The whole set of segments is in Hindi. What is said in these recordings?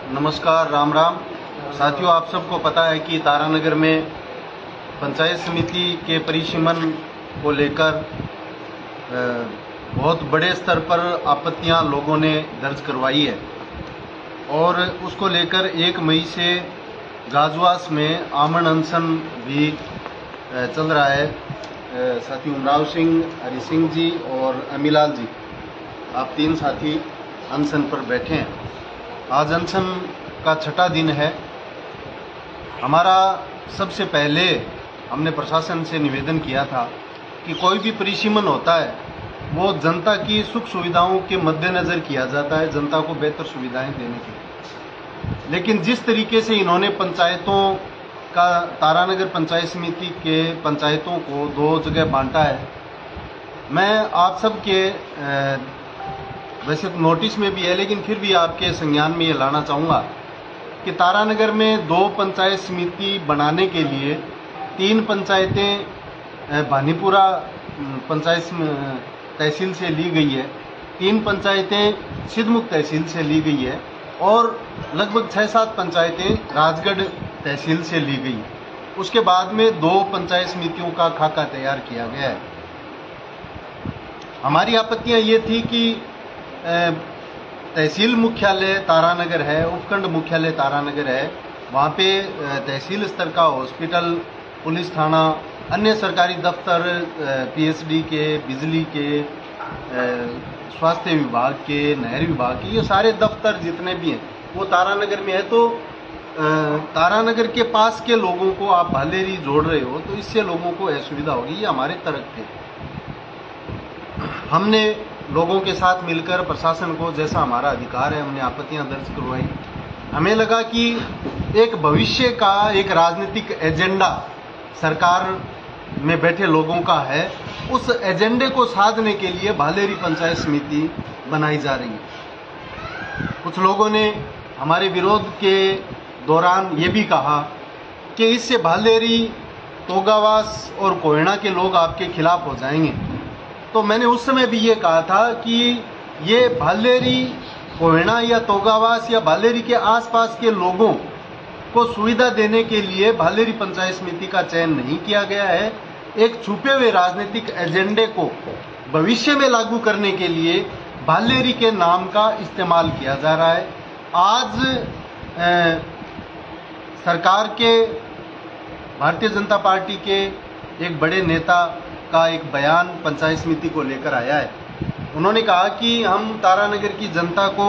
नमस्कार, राम राम साथियों। आप सबको पता है कि तारानगर में पंचायत समिति के परिसीमन को लेकर बहुत बड़े स्तर पर आपत्तियां लोगों ने दर्ज करवाई है और उसको लेकर 1 मई से गाजवास में आमरण अनशन भी चल रहा है। साथी उमराव सिंह, हरि सिंह जी और अमीलाल जी, आप 3 साथी अनशन पर बैठे हैं। आज अनशन का 6ठा दिन है। हमारा सबसे पहले हमने प्रशासन से निवेदन किया था कि कोई भी परिसीमन होता है वो जनता की सुख सुविधाओं के मद्देनज़र किया जाता है, जनता को बेहतर सुविधाएं देने के लिए। लेकिन जिस तरीके से इन्होंने पंचायतों का, तारानगर पंचायत समिति के पंचायतों को 2 जगह बांटा है, मैं आप सबके वैसे तो नोटिस में भी है लेकिन फिर भी आपके संज्ञान में ये लाना चाहूँगा कि तारानगर में 2 पंचायत समिति बनाने के लिए 3 पंचायतें भानीपुरा पंचायत तहसील से ली गई है, 3 पंचायतें सिद्धमुख तहसील से ली गई है और लगभग 6-7 पंचायतें राजगढ़ तहसील से ली गई। उसके बाद में 2 पंचायत समितियों का खाका तैयार किया गया है। हमारी आपत्तियां ये थी कि तहसील मुख्यालय तारानगर है, उपखंड मुख्यालय तारानगर है, वहाँ पे तहसील स्तर का हॉस्पिटल, पुलिस थाना, अन्य सरकारी दफ्तर, पीएचडी के, बिजली के, स्वास्थ्य विभाग के, नहर विभाग के, ये सारे दफ्तर जितने भी हैं वो तारानगर में है। तो तारानगर के पास के लोगों को आप भालेरी जोड़ रहे हो तो इससे लोगों को असुविधा होगी, ये हमारे तर्क थे। हमने लोगों के साथ मिलकर प्रशासन को, जैसा हमारा अधिकार है, हमने आपत्तियां दर्ज करवाई। हमें लगा कि एक भविष्य का एक राजनीतिक एजेंडा सरकार में बैठे लोगों का है, उस एजेंडे को साधने के लिए भालेरी पंचायत समिति बनाई जा रही है। कुछ लोगों ने हमारे विरोध के दौरान ये भी कहा कि इससे भालेरी, तोगावास और कोयना के लोग आपके खिलाफ हो जाएंगे। तो मैंने उस समय भी ये कहा था कि ये भालेरी, कोयना या तोगावास या भालेरी के आसपास के लोगों को सुविधा देने के लिए भालेरी पंचायत समिति का चयन नहीं किया गया है। एक छुपे हुए राजनीतिक एजेंडे को भविष्य में लागू करने के लिए भालेरी के नाम का इस्तेमाल किया जा रहा है। आज सरकार के, भारतीय जनता पार्टी के एक बड़े नेता का एक बयान पंचायत समिति को लेकर आया है। उन्होंने कहा कि हम तारानगर की जनता को,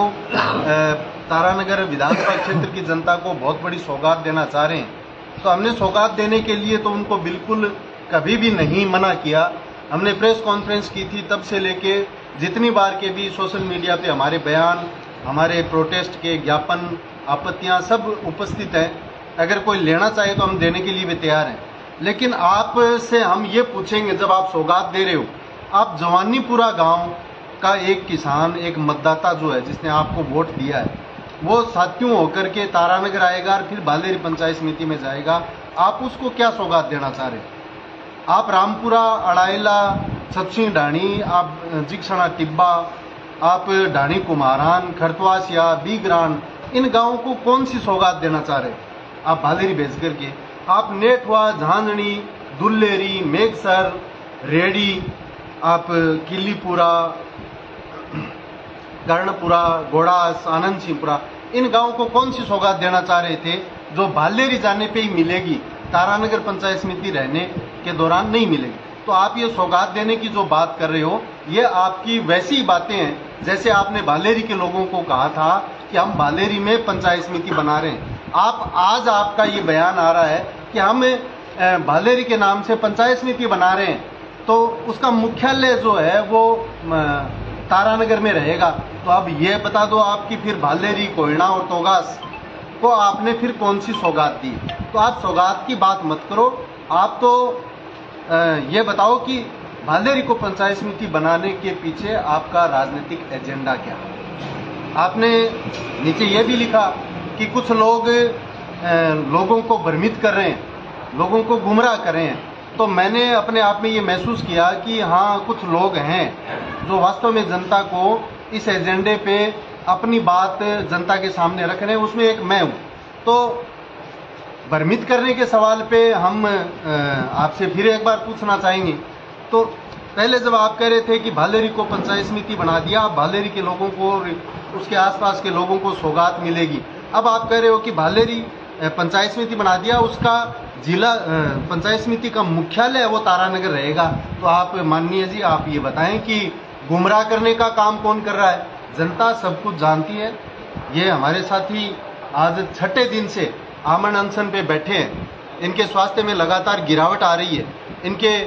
तारानगर विधानसभा क्षेत्र की जनता को बहुत बड़ी सौगात देना चाह रहे हैं। तो हमने सौगात देने के लिए तो उनको बिल्कुल कभी भी नहीं मना किया। हमने प्रेस कॉन्फ्रेंस की थी, तब से लेके जितनी बार के भी सोशल मीडिया पे हमारे बयान, हमारे प्रोटेस्ट के ज्ञापन, आपत्तियां सब उपस्थित हैं। अगर कोई लेना चाहे तो हम देने के लिए भी तैयार हैं। लेकिन आपसे हम ये पूछेंगे, जब आप सौगात दे रहे हो, आप जवानीपुरा गांव का एक किसान, एक मतदाता जो है जिसने आपको वोट दिया है, वो साथियों होकर के तारानगर आएगा और फिर भालेरी पंचायत समिति में जाएगा, आप उसको क्या सौगात देना चाह रहे हैं? आप रामपुरा, अड़ाइला, सतसिंह ढाणी, आप जिक्सणा टिब्बा, आप ढाणी कुमारान, खरतवासिया, बीगरान, इन गाँवों को कौन सी सौगात देना चाह रहे हैं आप भालेरी भेज करके? आप नेठवा, झांझणी, दुल्लेरी, मेघसर, रेडी, आप किलीपुरा, कर्णपुरा, गोड़ास, आनंद सिंहपुरा, इन गांवों को कौन सी सौगात देना चाह रहे थे जो भालेरी जाने पे ही मिलेगी, तारानगर पंचायत समिति रहने के दौरान नहीं मिलेगी? तो आप ये सौगात देने की जो बात कर रहे हो, ये आपकी वैसी बातें हैं जैसे आपने भालेरी के लोगों को कहा था कि हम भालेरी में पंचायत समिति बना रहे हैं। आज आपका ये बयान आ रहा है कि हम भालेरी के नाम से पंचायत समिति बना रहे हैं, तो उसका मुख्यालय जो है वो तारानगर में रहेगा। तो अब ये बता दो आपकी फिर भालेरी, कोयना और तोगास को आपने फिर कौन सी सौगात दी? तो आप सौगात की बात मत करो, आप तो ये बताओ कि भालेरी को पंचायत समिति बनाने के पीछे आपका राजनीतिक एजेंडा क्या है? आपने नीचे ये भी लिखा कि कुछ लोग लोगों को भ्रमित कर रहे हैं, लोगों को गुमराह कर रहे हैं। तो मैंने अपने आप में ये महसूस किया कि हाँ, कुछ लोग हैं जो वास्तव में जनता को इस एजेंडे पे अपनी बात जनता के सामने रख रहे हैं, उसमें एक मैं हूँ। तो भ्रमित करने के सवाल पे हम आपसे फिर एक बार पूछना चाहेंगे। तो पहले जब आप कह रहे थे कि भालेरी को पंचायत समिति बना दिया, आप भालेरी के लोगों को और उसके आसपास के लोगों को सौगात मिलेगी, अब आप कह रहे हो कि भालेरी पंचायत समिति बना दिया, उसका जिला पंचायत समिति का मुख्यालय वो तारानगर रहेगा। तो आप माननीय जी आप ये बताएं कि गुमराह करने का काम कौन कर रहा है? जनता सब कुछ जानती है। ये हमारे साथी आज छठे दिन से आमरण अनशन पे बैठे हैं, इनके स्वास्थ्य में लगातार गिरावट आ रही है, इनके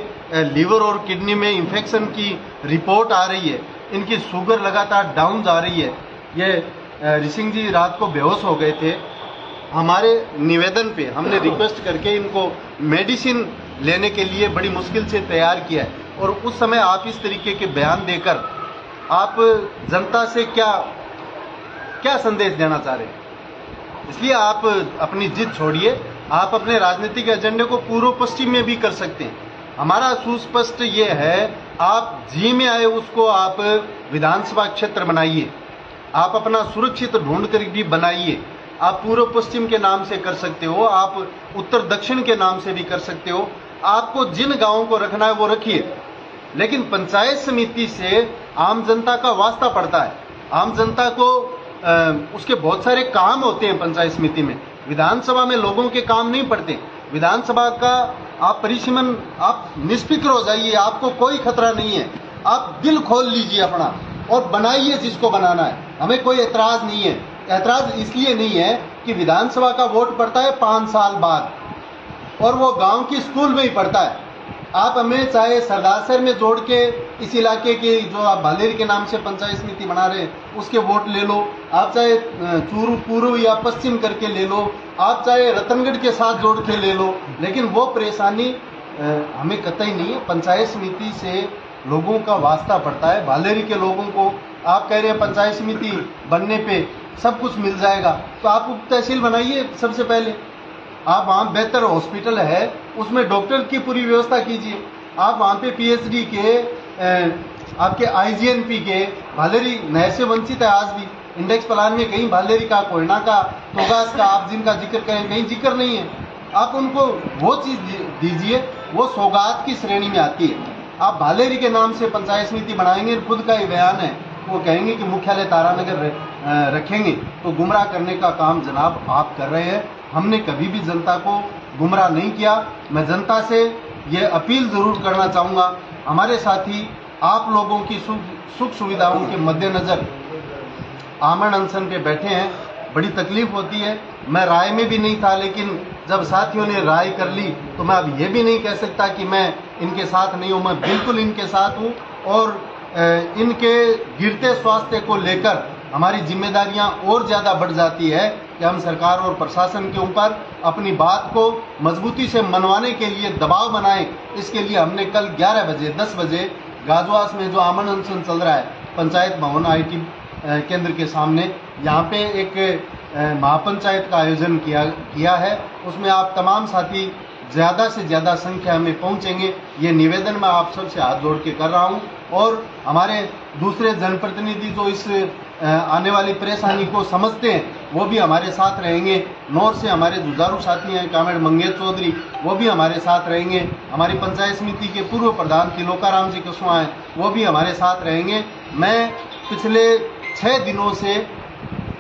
लीवर और किडनी में इन्फेक्शन की रिपोर्ट आ रही है, इनकी शुगर लगातार डाउन जा रही है। ये ऋषिंग जी रात को बेहोश हो गए थे। हमारे निवेदन पे हमने रिक्वेस्ट करके इनको मेडिसिन लेने के लिए बड़ी मुश्किल से तैयार किया है, और उस समय आप इस तरीके के बयान देकर आप जनता से क्या संदेश देना चाह रहे हैं? इसलिए आप अपनी जिद छोड़िए, आप अपने राजनीतिक एजेंडे को पूर्व पश्चिम में भी कर सकते हैं। हमारा सुस्पष्ट ये है, आप जी में आए उसको आप विधानसभा क्षेत्र बनाइए, आप अपना सुरक्षित ढूंढ कर भी बनाइए। आप पूर्व पश्चिम के नाम से कर सकते हो, आप उत्तर दक्षिण के नाम से भी कर सकते हो। आपको जिन गांवों को रखना है वो रखिए, लेकिन पंचायत समिति से आम जनता का वास्ता पड़ता है। आम जनता को उसके बहुत सारे काम होते हैं पंचायत समिति में, विधानसभा में लोगों के काम नहीं पड़ते। विधानसभा का आप परिसीमन, आप निष्फिक्र हो जाइए, आपको कोई खतरा नहीं है। आप दिल खोल लीजिए अपना और बनाइए जिसको बनाना है, हमें कोई एतराज नहीं है। एतराज इसलिए नहीं है कि विधानसभा का वोट पड़ता है 5 साल बाद, और वो गांव की स्कूल में ही पड़ता है। आप हमें चाहे सरदासर में जोड़ के इस इलाके के जो आप भालेरी के नाम से पंचायत समिति बना रहे हैं उसके वोट ले लो, आप चाहे चूरू पूर्व या पश्चिम करके ले लो, आप चाहे रतनगढ़ के साथ जोड़ के ले लो, लेकिन वो परेशानी हमें कतई नहीं है। पंचायत समिति से लोगों का वास्ता पड़ता है। भालेरी के लोगों को आप कह रहे हैं पंचायत समिति बनने पे सब कुछ मिल जाएगा, तो आप उप तहसील बनाइए सबसे पहले। आप वहाँ बेहतर हॉस्पिटल है, उसमें डॉक्टर की पूरी व्यवस्था कीजिए। आप वहाँ पे पीएचडी के आपके आईजीएनपी के, भालेरी नहर से वंचित है आज भी। इंडेक्स प्लान में कहीं भालेरी का, कोयना का, तोगास का आप जिनका जिक्र करें कहीं जिक्र नहीं है। आप उनको वो चीज़ दीजिए, वो सौगात की श्रेणी में आती है। आप भालेरी के नाम से पंचायत समिति बनाएंगे, खुद का ही बयान है, वो कहेंगे कि मुख्यालय तारानगर रखेंगे, तो गुमराह करने का काम जनाब आप कर रहे हैं। हमने कभी भी जनता को गुमराह नहीं किया। मैं जनता से ये अपील जरूर करना चाहूँगा, हमारे साथी आप लोगों की सुख सुविधाओं के मद्देनजर आमरण अनशन पे बैठे हैं, बड़ी तकलीफ होती है। मैं राय में भी नहीं था, लेकिन जब साथियों ने राय कर ली तो मैं अब ये भी नहीं कह सकता कि मैं इनके साथ नहीं हूँ। मैं बिल्कुल इनके साथ हूँ, और इनके गिरते स्वास्थ्य को लेकर हमारी जिम्मेदारियां और ज़्यादा बढ़ जाती है कि हम सरकार और प्रशासन के ऊपर अपनी बात को मजबूती से मनवाने के लिए दबाव बनाएं। इसके लिए हमने कल 11 बजे 10 बजे गाजवास में जो आमरण अनशन चल रहा है पंचायत भवन IT केंद्र के सामने, यहाँ पे एक महापंचायत का आयोजन किया है। उसमें आप तमाम साथी ज़्यादा से ज़्यादा संख्या में पहुँचेंगे, ये निवेदन मैं आप सबसे हाथ जोड़ के कर रहा हूँ। और हमारे दूसरे जनप्रतिनिधि जो इस आने वाली परेशानी को समझते हैं वो भी हमारे साथ रहेंगे। नौर से हमारे जुझारू साथी हैं कामेड़ मंगेश चौधरी, वो भी हमारे साथ रहेंगे। हमारी पंचायत समिति के पूर्व प्रधान तिलोकाराम जी कुशवाहा हैं, वो भी हमारे साथ रहेंगे। मैं पिछले 6 दिनों से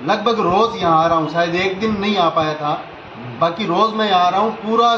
लगभग रोज़ यहाँ आ रहा हूँ, शायद एक दिन नहीं आ पाया था, बाकी रोज़ मैं यहाँ आ रहा हूँ। पूरा